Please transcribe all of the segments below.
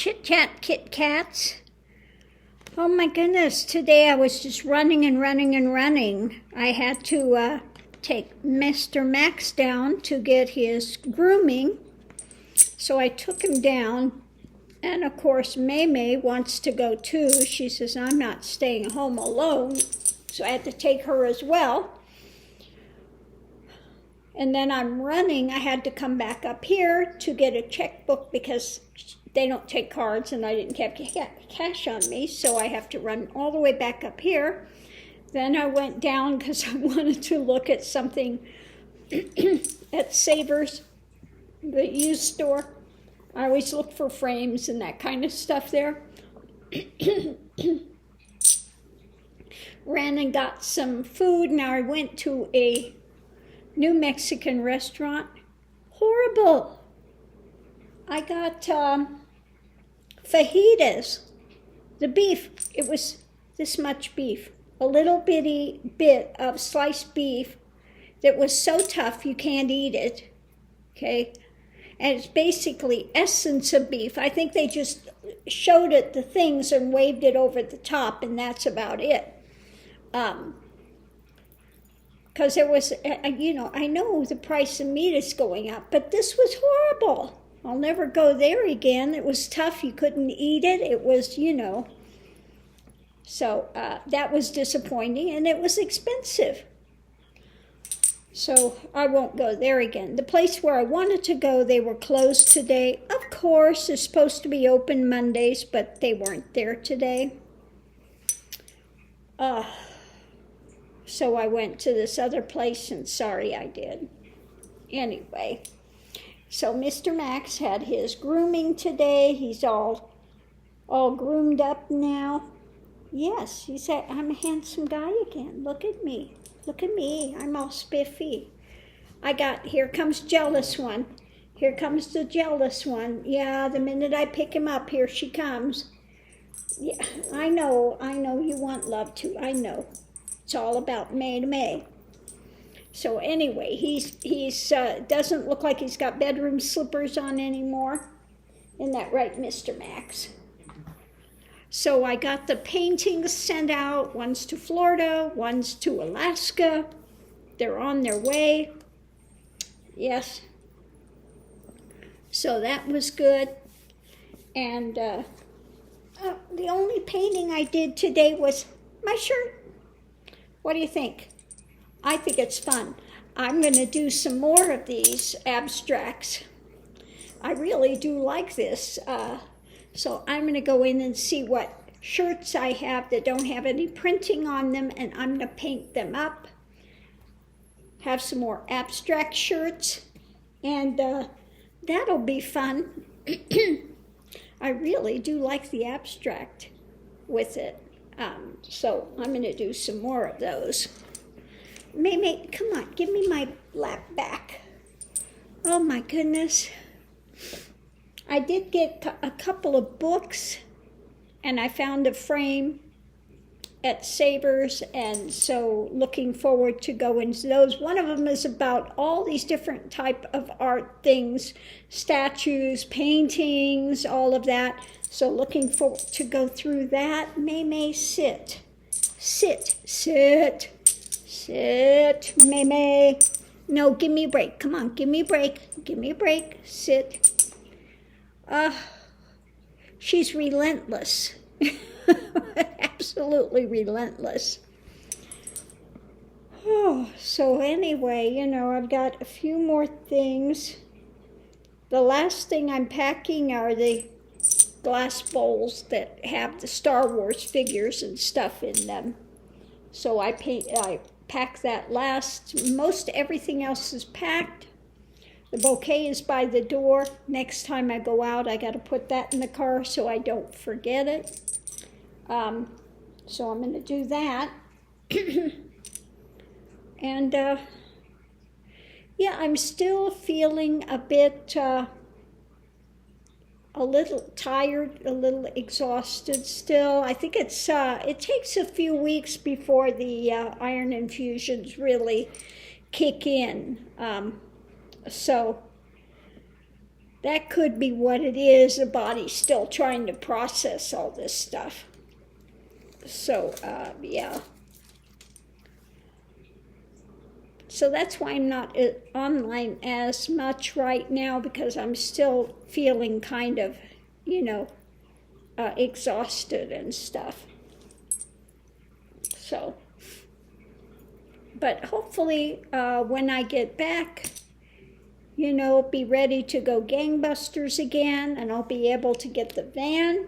Chit Chat Kit Kats. Oh my goodness, today I was just running and running and running. I had to take Mr. Max down to get his grooming. So I took him down, and of course May wants to go too. She says, I'm not staying home alone, so I had to take her as well. And then I'm running. I had to come back up here to get a checkbook because they don't take cards and I didn't have cash on me, so I have to run all the way back up here. Then I went down because I wanted to look at something at Savers, the used store. I always look for frames and that kind of stuff there. Ran and got some food. Now I went to a new Mexican restaurant. Horrible. I got fajitas. The beef, it was this much beef. A little bitty bit of sliced beef that was so tough you can't eat it. Okay? And it's basically essence of beef. I think they just showed it the things and waved it over the top, and that's about it. Because there was, I know the price of meat is going up, but this was horrible. I'll never go there again. It was tough. You couldn't eat it. It was, So that was disappointing, and it was expensive. So I won't go there again. The place where I wanted to go, they were closed today. Of course, they're supposed to be open Mondays, but they weren't there today. So I went to this other place, and sorry I did. Anyway, so Mr. Max had his grooming today. He's all groomed up now. Yes, he said, I'm a handsome guy again. Look at me. Look at me. I'm all spiffy. Here comes jealous one. Here comes the jealous one. Yeah, the minute I pick him up, here she comes. Yeah, I know you want love too. I know. It's all about May to May. So anyway, he's doesn't look like he's got bedroom slippers on anymore. Isn't that right, Mr. Max? So I got the paintings sent out. One's to Florida, one's to Alaska. They're on their way. Yes. So that was good. And the only painting I did today was my shirt. What do you think? I think it's fun. I'm going to do some more of these abstracts. I really do like this. So I'm going to go in and see what shirts I have that don't have any printing on them, and I'm going to paint them up. Have some more abstract shirts, and that'll be fun. I really do like the abstract with it. So I'm going to do some more of those. May, come on, give me my lap back. Oh my goodness. I did get a couple of books, and I found a frame at Savers, and so looking forward to going to those. One of them is about all these different type of art things, statues, paintings, all of that. So looking forward to go through that. May, sit. Sit, May. No, give me a break. Come on, give me a break. Give me a break. Sit. She's relentless. Absolutely relentless. Oh, so anyway, I've got a few more things. The last thing I'm packing are the glass bowls that have the Star Wars figures and stuff in them. So I pack that last. Most everything else is packed. The bouquet is by the door. Next time I go out, I got to put that in the car so I don't forget it. So I'm going to do that. And, I'm still feeling a bit, a little tired, a little exhausted still. I think it takes a few weeks before the iron infusions really kick in. So that could be what it is. The body's still trying to process all this stuff. So, yeah. So that's why I'm not online as much right now, because I'm still feeling kind of, exhausted and stuff. So, but hopefully when I get back, be ready to go gangbusters again, and I'll be able to get the van,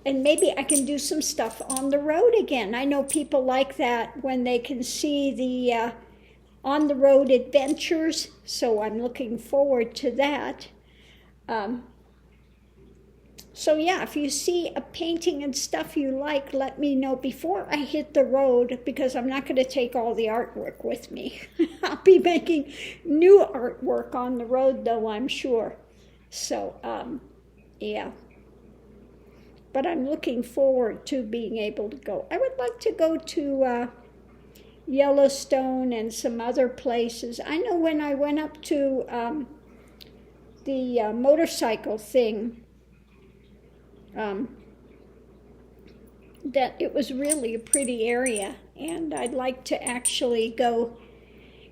and maybe I can do some stuff on the road again. I know people like that when they can see the on-the-road adventures, so I'm looking forward to that. So yeah, if you see a painting and stuff you like, let me know before I hit the road, because I'm not going to take all the artwork with me. I'll be making new artwork on the road, though, I'm sure. So, yeah. But I'm looking forward to being able to go. I would like to go to Yellowstone and some other places. I know when I went up to the motorcycle thing, that it was really a pretty area, and I'd like to actually go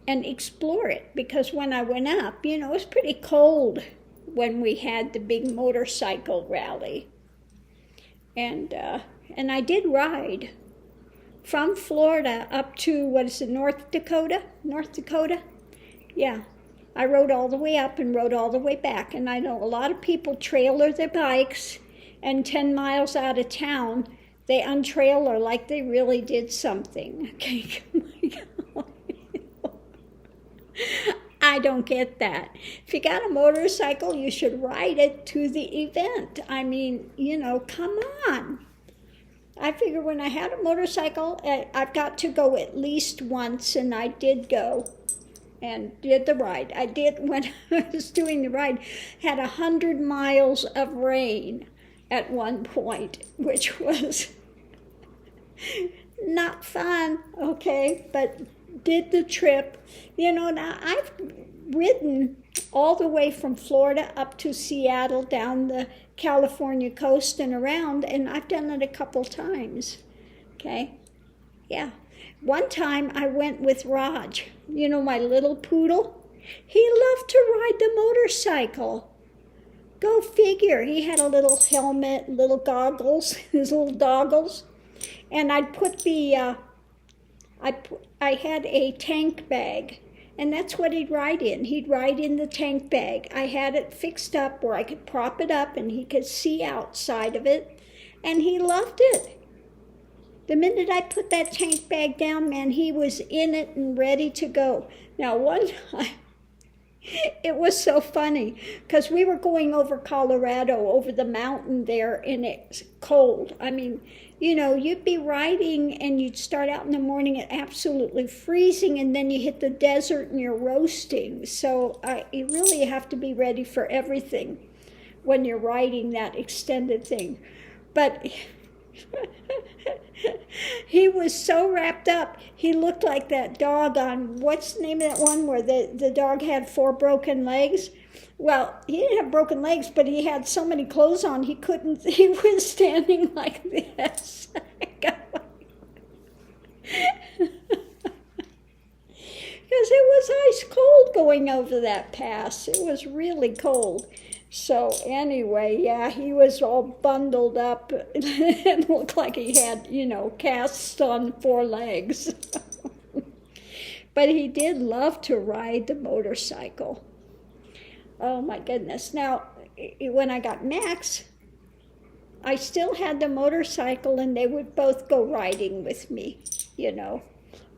and explore it, because when I went up, it was pretty cold when we had the big motorcycle rally. And I did ride from Florida up to, North Dakota? North Dakota? Yeah. I rode all the way up and rode all the way back. And I know a lot of people trailer their bikes, and 10 miles out of town, they untrailer like they really did something. Okay. I don't get that. If you got a motorcycle, you should ride it to the event. I mean, come on. I figure when I had a motorcycle, I've got to go at least once, and I did go and did the ride. I did, when I was doing the ride, had 100 miles of rain at one point, which was not fun, okay, but did the trip. Now I've ridden all the way from Florida up to Seattle, down the California coast and around, and I've done it a couple times, okay? Yeah. One time I went with Raj, my little poodle. He loved to ride the motorcycle. Go figure. He had a little helmet, little goggles, his little doggles, and I'd put I had a tank bag, and that's what he'd ride in. He'd ride in the tank bag. I had it fixed up where I could prop it up and he could see outside of it, and he loved it. The minute I put that tank bag down, man, he was in it and ready to go. Now, one time, it was so funny, because we were going over Colorado, over the mountain there, and it's cold. I mean, you'd be riding and you'd start out in the morning at absolutely freezing, and then you hit the desert and you're roasting. So you really have to be ready for everything when you're riding that extended thing. But he was so wrapped up, he looked like that dog on, what's the name of that one where the dog had 4 broken legs? Well, he didn't have broken legs, but he had so many clothes on, he was standing like this. Because it was ice cold going over that pass. It was really cold. So anyway, yeah, he was all bundled up and looked like he had, casts on 4 legs. But he did love to ride the motorcycle. Oh my goodness. Now, when I got Max, I still had the motorcycle, and they would both go riding with me,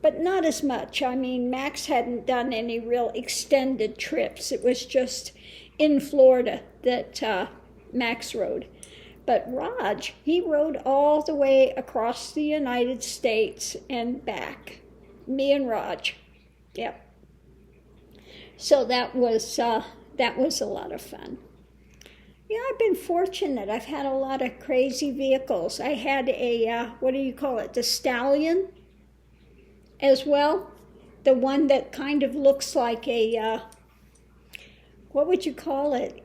but not as much. I mean, Max hadn't done any real extended trips. It was just in Florida that Max rode. But Raj, he rode all the way across the United States and back. Me and Raj. Yep. So that was a lot of fun. Yeah, I've been fortunate. I've had a lot of crazy vehicles. I had a, the Stallion as well. The one that kind of looks like a, what would you call it?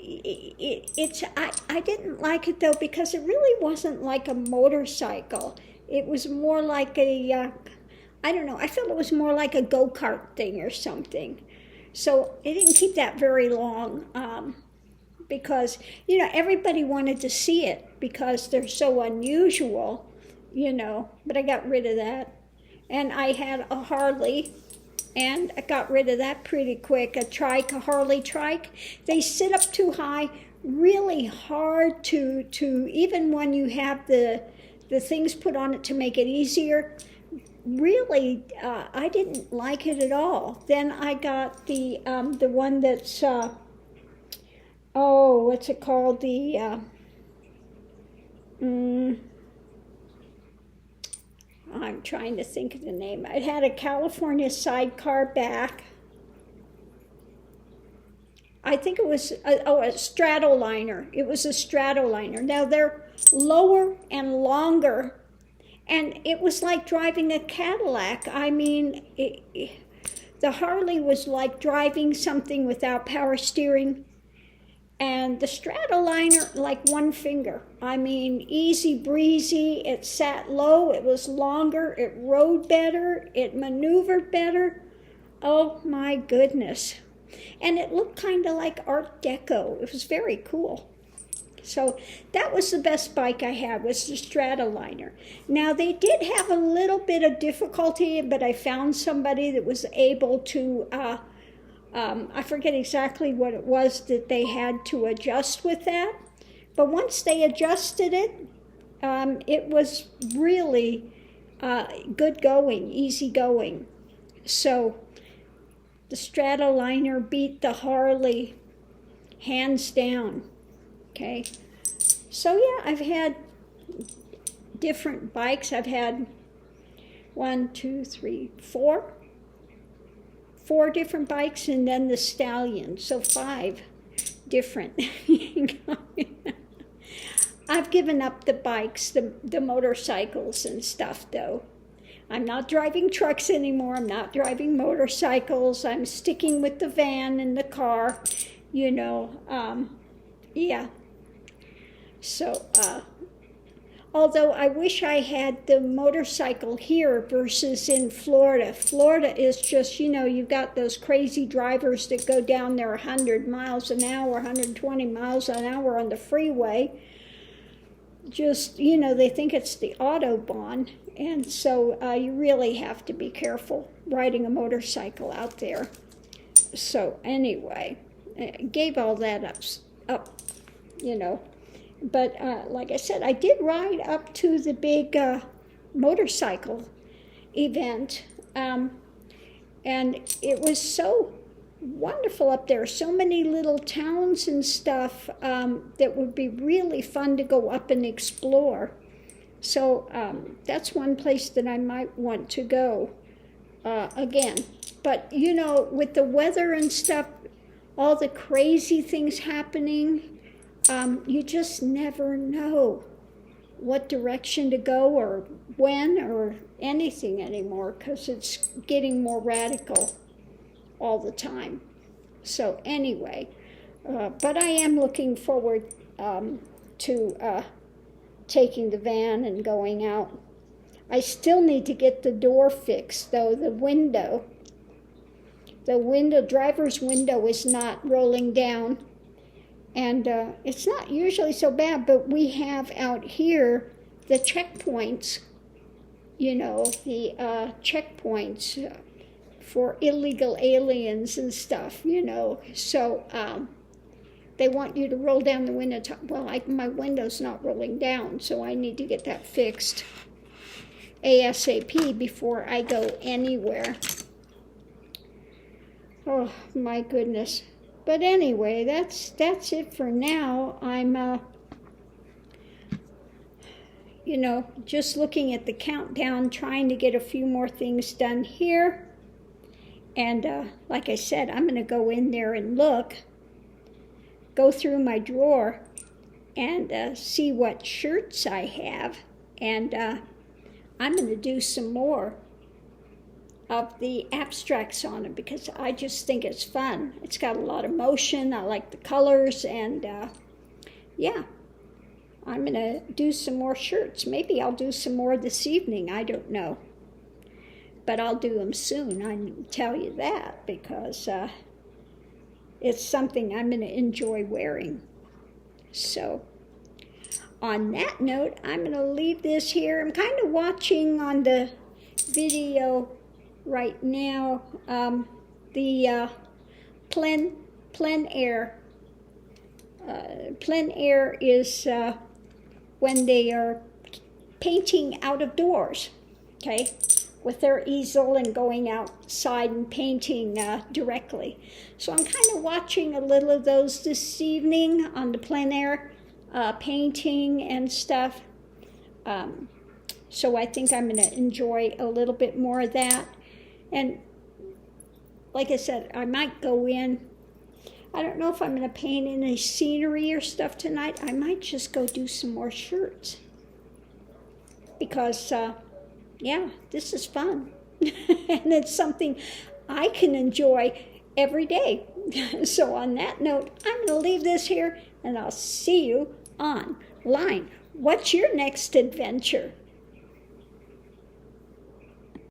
I didn't like it though because it really wasn't like a motorcycle. It was more like I don't know, I felt it was more like a go-kart thing or something. So it didn't keep that very long because, everybody wanted to see it because they're so unusual, but I got rid of that. And I had a Harley, and I got rid of that pretty quick. A Harley trike. They sit up too high, really hard to even when you have the things put on it to make it easier. Really, I didn't like it at all. Then I got the one that's what's it called? I'm trying to think of the name. It had a California sidecar back. I think it was a Stratoliner. It was a Stratoliner. Now they're lower and longer, and it was like driving a Cadillac. I mean, the Harley was like driving something without power steering, and the Stratoliner like one finger. I mean, easy breezy. It sat low. It was longer. It rode better. It maneuvered better. Oh my goodness. And it looked kind of like Art Deco. It was very cool. So that was the best bike I had, was the Stratoliner. Now they did have a little bit of difficulty, but I found somebody that was able to, I forget exactly what it was that they had to adjust with that. But once they adjusted it, it was really good going, easy going. So the Stratoliner beat the Harley hands down. Okay, so yeah, I've had different bikes. I've had 4 different bikes, and then the Stallion, so 5 different. I've given up the bikes, the motorcycles and stuff though. I'm not driving trucks anymore. I'm not driving motorcycles. I'm sticking with the van and the car, yeah. So, although I wish I had the motorcycle here versus in Florida. Florida is just, you've got those crazy drivers that go down there 100 miles an hour, 120 miles an hour on the freeway. Just, they think it's the Autobahn. And so you really have to be careful riding a motorcycle out there. So anyway, I gave all that up. But like I said, I did ride up to the big motorcycle event, and it was so wonderful up there. So many little towns and stuff that would be really fun to go up and explore. So that's one place that I might want to go again. But, with the weather and stuff, all the crazy things happening, you just never know what direction to go or when or anything anymore, because it's getting more radical all the time. So anyway, but I am looking forward to taking the van and going out. I still need to get the door fixed, though. The driver's window is not rolling down. And it's not usually so bad, but we have out here the checkpoints, the checkpoints for illegal aliens and stuff, So they want you to roll down the window. My window's not rolling down, so I need to get that fixed ASAP before I go anywhere. Oh, my goodness. But anyway, that's it for now. I'm, just looking at the countdown, trying to get a few more things done here. And like I said, I'm going to go in there and go through my drawer and see what shirts I have. And I'm going to do some more of the abstracts on it because I just think it's fun. It's got a lot of motion. I like the colors, and yeah, I'm going to do some more shirts. Maybe I'll do some more this evening. I don't know. But I'll do them soon. I can tell you that because it's something I'm going to enjoy wearing. So on that note, I'm going to leave this here. I'm kind of watching on the video right now the plein air. Plein air is when they are painting out of doors, okay, with their easel and going outside and painting directly. So I'm kind of watching a little of those this evening on the plein air painting and stuff. So I think I'm going to enjoy a little bit more of that. And like I said, I might go in. I don't know if I'm going to paint any scenery or stuff tonight. I might just go do some more shirts. Because, yeah, this is fun. And it's something I can enjoy every day. So on that note, I'm going to leave this here, and I'll see you online. What's your next adventure?